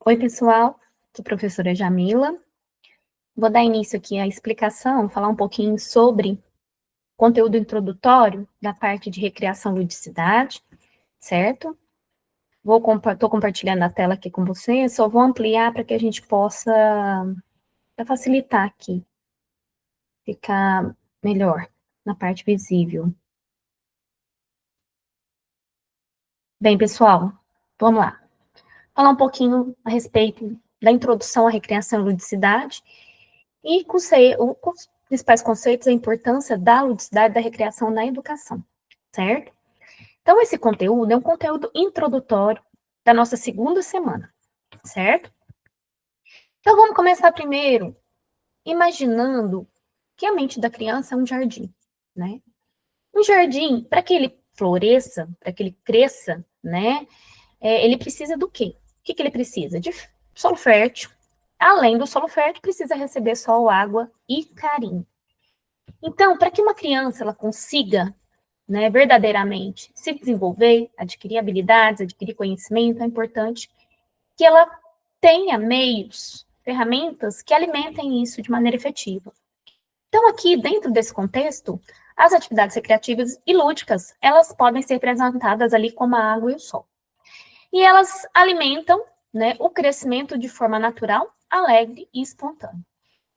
Oi, pessoal, sou a professora Jamila. Vou dar início aqui à explicação, falar um pouquinho sobre conteúdo introdutório da parte de recreação e ludicidade, certo? Estou compartilhando a tela aqui com vocês, só vou ampliar para que a gente possa, para facilitar aqui, ficar melhor na parte visível. Bem, pessoal, vamos lá. Falar um pouquinho a respeito da introdução à recreação e ludicidade e com os principais conceitos, a importância da ludicidade e da recreação na educação, certo? Então, esse conteúdo é um conteúdo introdutório da nossa segunda semana, certo? Então, vamos começar primeiro imaginando que a mente da criança é um jardim, né? Um jardim, para que ele floresça, para que ele cresça, né? Ele precisa do quê? O que ele precisa? De solo fértil. Além do solo fértil, precisa receber sol, água e carinho. Então, para que uma criança ela consiga, né, verdadeiramente se desenvolver, adquirir habilidades, adquirir conhecimento, é importante que ela tenha meios, ferramentas que alimentem isso de maneira efetiva. Então, aqui, dentro desse contexto, as atividades recreativas e lúdicas, elas podem ser representadas ali como a água e o sol. E elas alimentam, né, o crescimento de forma natural, alegre e espontânea.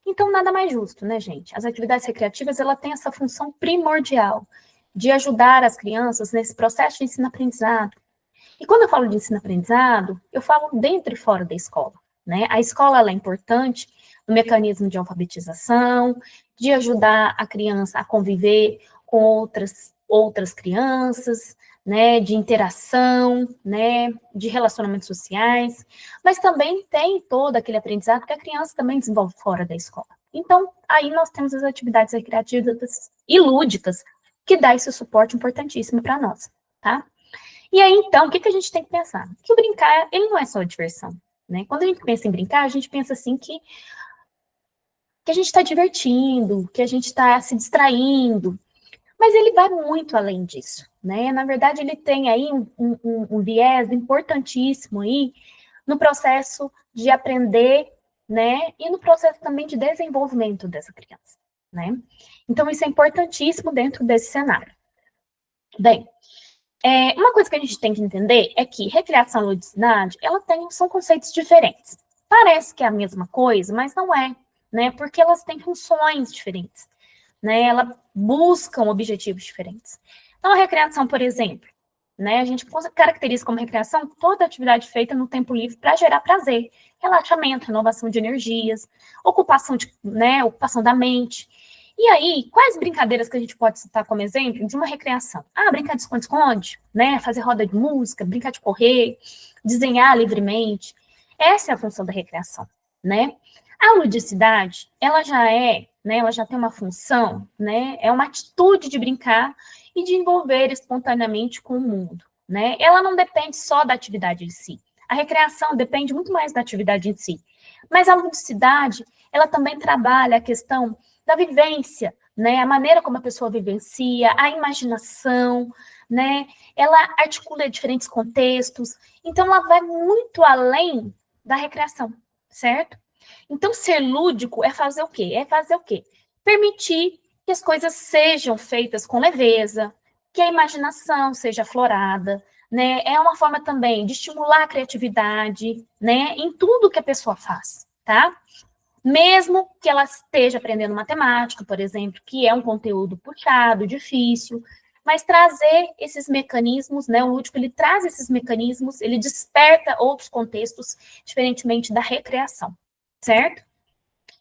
Então, nada mais justo, né, gente? As atividades recreativas, ela tem essa função primordial de ajudar as crianças nesse processo de ensino-aprendizado. E quando eu falo de ensino-aprendizado, eu falo dentro e fora da escola, né? A escola, ela é importante no mecanismo de alfabetização, de ajudar a criança a conviver com outras crianças, né, de interação, né, de relacionamentos sociais, mas também tem todo aquele aprendizado que a criança também desenvolve fora da escola. Então, aí nós temos as atividades recreativas e lúdicas que dá esse suporte importantíssimo para nós, tá? E aí, então, o que a gente tem que pensar? Que o brincar, ele não é só diversão, né? Quando a gente pensa em brincar, a gente pensa assim que a gente está divertindo, que a gente está se distraindo, mas ele vai muito além disso, né? Na verdade, ele tem aí um viés importantíssimo aí no processo de aprender, né? E no processo também de desenvolvimento dessa criança, né? Então, isso é importantíssimo dentro desse cenário. Bem, uma coisa que a gente tem que entender é que recreação e ludicidade, são conceitos diferentes. Parece que é a mesma coisa, mas não é, né? Porque elas têm funções diferentes, né? Elas buscam objetivos diferentes. Então, a recreação, por exemplo, né? A gente caracteriza como recreação toda atividade feita no tempo livre para gerar prazer, relaxamento, renovação de energias, ocupação da mente. E aí, quais brincadeiras que a gente pode citar como exemplo de uma recreação? Brincar de esconde-esconde, né? Fazer roda de música, brincar de correr, desenhar livremente. Essa é a função da recreação, né? A ludicidade, ela já tem uma função, né? É uma atitude de brincar e de envolver espontaneamente com o mundo, né? Ela não depende só da atividade em si. A recreação depende muito mais da atividade em si. Mas a ludicidade, ela também trabalha a questão da vivência, né? A maneira como a pessoa vivencia, a imaginação, né? Ela articula diferentes contextos. Então, ela vai muito além da recreação, certo? Então, ser lúdico é fazer o quê? Permitir que as coisas sejam feitas com leveza, que a imaginação seja aflorada, né? É uma forma também de estimular a criatividade, né? Em tudo que a pessoa faz, tá? Mesmo que ela esteja aprendendo matemática, por exemplo, que é um conteúdo puxado, difícil, mas trazer esses mecanismos, né? O lúdico, ele traz esses mecanismos, ele desperta outros contextos, diferentemente da recreação, certo?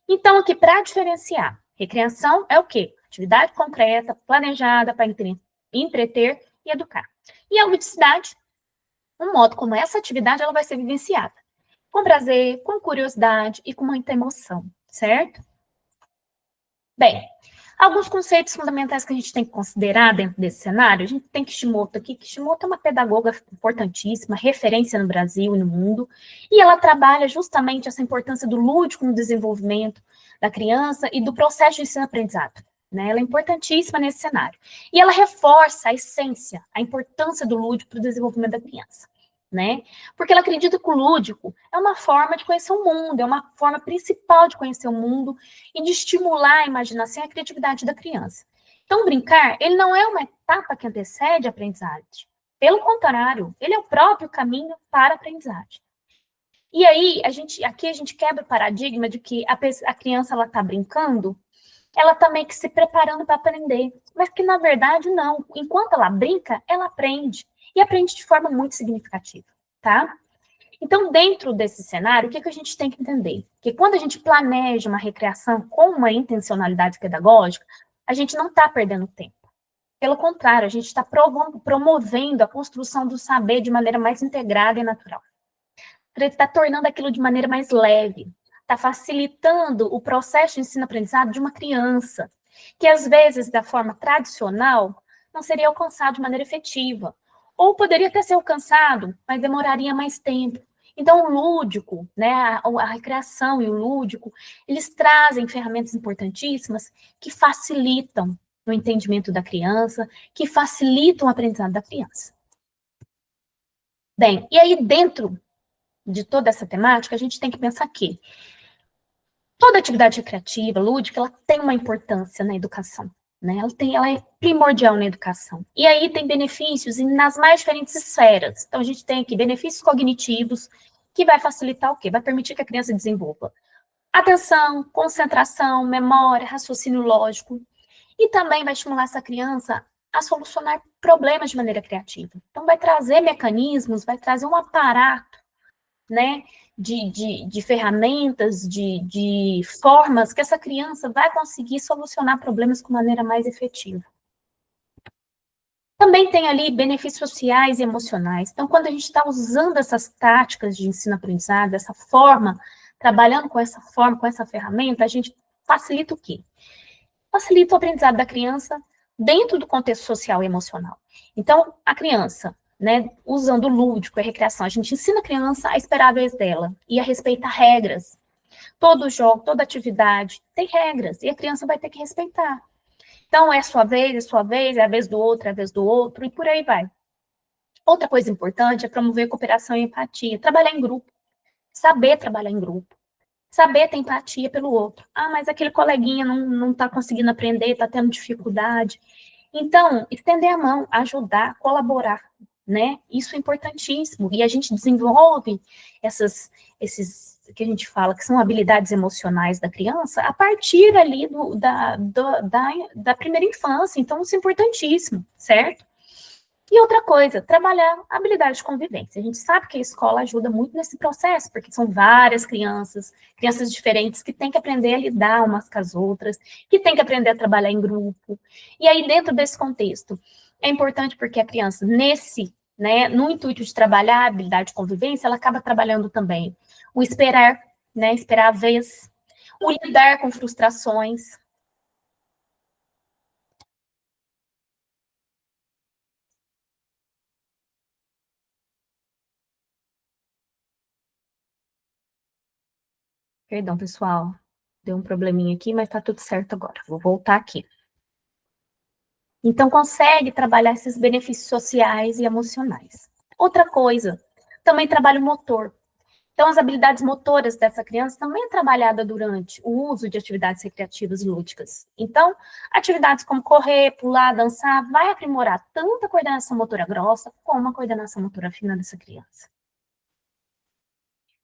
Então, aqui, para diferenciar, recreação é o quê? Atividade concreta, planejada para entreter e educar. E a ludicidade, um modo como essa atividade ela vai ser vivenciada. Com prazer, com curiosidade e com muita emoção, certo? Bem, alguns conceitos fundamentais que a gente tem que considerar dentro desse cenário, a gente tem Kishimoto aqui. Kishimoto é uma pedagoga importantíssima, referência no Brasil e no mundo, e ela trabalha justamente essa importância do lúdico no desenvolvimento da criança e do processo de ensino-aprendizado. Né? Ela é importantíssima nesse cenário. E ela reforça a essência, a importância do lúdico para o desenvolvimento da criança. né? Porque ela acredita que o lúdico é uma forma de conhecer o mundo, é uma forma principal de conhecer o mundo e de estimular a imaginação e a criatividade da criança. Então, brincar, ele não é uma etapa que antecede a aprendizagem. Pelo contrário, ele é o próprio caminho para a aprendizagem. E aí, aqui a gente quebra o paradigma de que a criança ela está brincando, ela está meio que se preparando para aprender. Mas que, na verdade, não. Enquanto ela brinca, ela aprende. E aprende de forma muito significativa, tá? Então, dentro desse cenário, o que a gente tem que entender? Que quando a gente planeja uma recreação com uma intencionalidade pedagógica, a gente não está perdendo tempo. Pelo contrário, a gente está promovendo a construção do saber de maneira mais integrada e natural. Está tornando aquilo de maneira mais leve, está facilitando o processo de ensino-aprendizado de uma criança, que às vezes, da forma tradicional, não seria alcançado de maneira efetiva. Ou poderia até ser alcançado, mas demoraria mais tempo. Então, o lúdico, né, a recreação e o lúdico, eles trazem ferramentas importantíssimas que facilitam o entendimento da criança, que facilitam o aprendizado da criança. Bem, e aí dentro de toda essa temática, a gente tem que pensar que toda atividade recreativa, lúdica, ela tem uma importância na educação, né? Ela é primordial na educação. E aí tem benefícios nas mais diferentes esferas. Então, a gente tem aqui benefícios cognitivos, que vai facilitar o quê? Vai permitir que a criança desenvolva atenção, concentração, memória, raciocínio lógico. E também vai estimular essa criança a solucionar problemas de maneira criativa. Então, vai trazer mecanismos, vai trazer um aparato, né, de ferramentas, de formas que essa criança vai conseguir solucionar problemas com maneira mais efetiva. Também tem ali benefícios sociais e emocionais. Então, quando a gente está usando essas táticas de ensino-aprendizado, dessa forma, trabalhando com essa forma, com essa ferramenta, a gente facilita o quê? Facilita o aprendizado da criança dentro do contexto social e emocional. Então, a criança, né, usando o lúdico, a recreação, a gente ensina a criança a esperar a vez dela e a respeitar regras. Todo jogo, toda atividade tem regras e a criança vai ter que respeitar. Então, é sua vez, é a vez do outro, é a vez do outro, e por aí vai. Outra coisa importante é promover cooperação e empatia, trabalhar em grupo, saber trabalhar em grupo, saber ter empatia pelo outro. Ah, mas aquele coleguinha não está conseguindo aprender, está tendo dificuldade. Então, estender a mão, ajudar, colaborar, né? Isso é importantíssimo. E a gente desenvolve esses que a gente fala que são habilidades emocionais da criança a partir ali da primeira infância. Então, isso é importantíssimo, certo? E outra coisa, trabalhar a habilidade de convivência. A gente sabe que a escola ajuda muito nesse processo, porque são várias crianças diferentes, que têm que aprender a lidar umas com as outras, que têm que aprender a trabalhar em grupo. E aí, dentro desse contexto, é importante porque a criança, né, no intuito de trabalhar a habilidade de convivência, ela acaba trabalhando também o esperar, né, esperar a vez, o lidar com frustrações. Perdão, pessoal, deu um probleminha aqui, mas tá tudo certo agora. Vou voltar aqui. Então, consegue trabalhar esses benefícios sociais e emocionais. Outra coisa, também trabalho motor. Então, as habilidades motoras dessa criança também é trabalhada durante o uso de atividades recreativas e lúdicas. Então, atividades como correr, pular, dançar, vai aprimorar tanto a coordenação motora grossa como a coordenação motora fina dessa criança.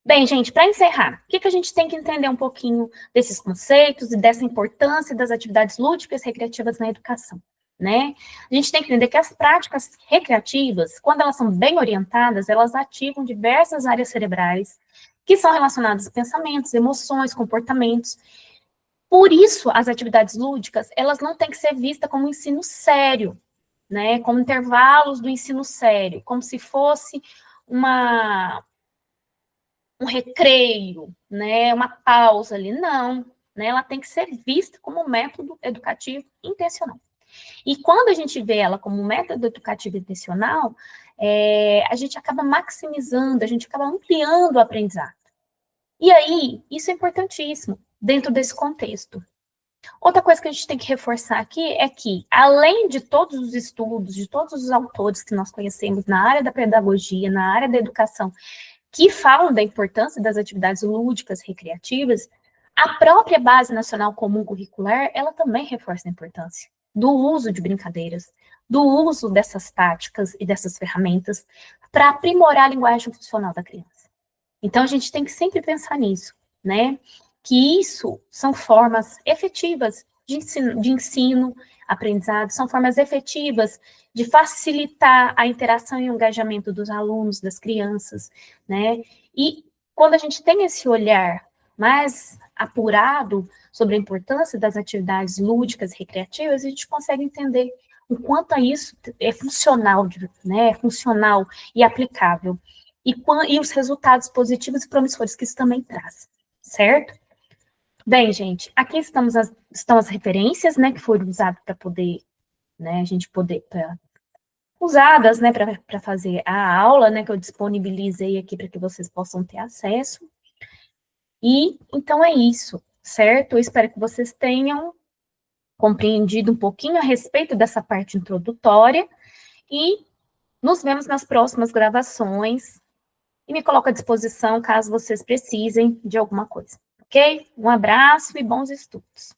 Bem, gente, para encerrar, o que a gente tem que entender um pouquinho desses conceitos e dessa importância das atividades lúdicas e recreativas na educação, né? A gente tem que entender que as práticas recreativas, quando elas são bem orientadas, elas ativam diversas áreas cerebrais que são relacionadas a pensamentos, emoções, comportamentos. Por isso, as atividades lúdicas, elas não têm que ser vistas como ensino sério, né? Como intervalos do ensino sério, como se fosse um recreio, né, uma pausa ali, não, né, ela tem que ser vista como um método educativo intencional. E quando a gente vê ela como um método educativo intencional, a gente acaba maximizando, a gente acaba ampliando o aprendizado. E aí, isso é importantíssimo dentro desse contexto. Outra coisa que a gente tem que reforçar aqui é que, além de todos os estudos, de todos os autores que nós conhecemos na área da pedagogia, na área da educação, que falam da importância das atividades lúdicas recreativas, a própria Base Nacional Comum Curricular, ela também reforça a importância do uso de brincadeiras, do uso dessas táticas e dessas ferramentas para aprimorar a linguagem funcional da criança. Então, a gente tem que sempre pensar nisso, né? Que isso são formas efetivas de ensino, aprendizado, são formas efetivas de facilitar a interação e o engajamento dos alunos, das crianças, né? E quando a gente tem esse olhar mais apurado sobre a importância das atividades lúdicas e recreativas, a gente consegue entender o quanto isso é funcional, né? É funcional e aplicável e os resultados positivos e promissores que isso também traz, certo? Bem, gente, aqui estão as referências, né, que foram usadas para poder, né, a gente poder, usadas, né, para fazer a aula, né, que eu disponibilizei aqui para que vocês possam ter acesso. E, então, é isso, certo? Eu espero que vocês tenham compreendido um pouquinho a respeito dessa parte introdutória e nos vemos nas próximas gravações. E me coloco à disposição caso vocês precisem de alguma coisa, ok? Um abraço e bons estudos.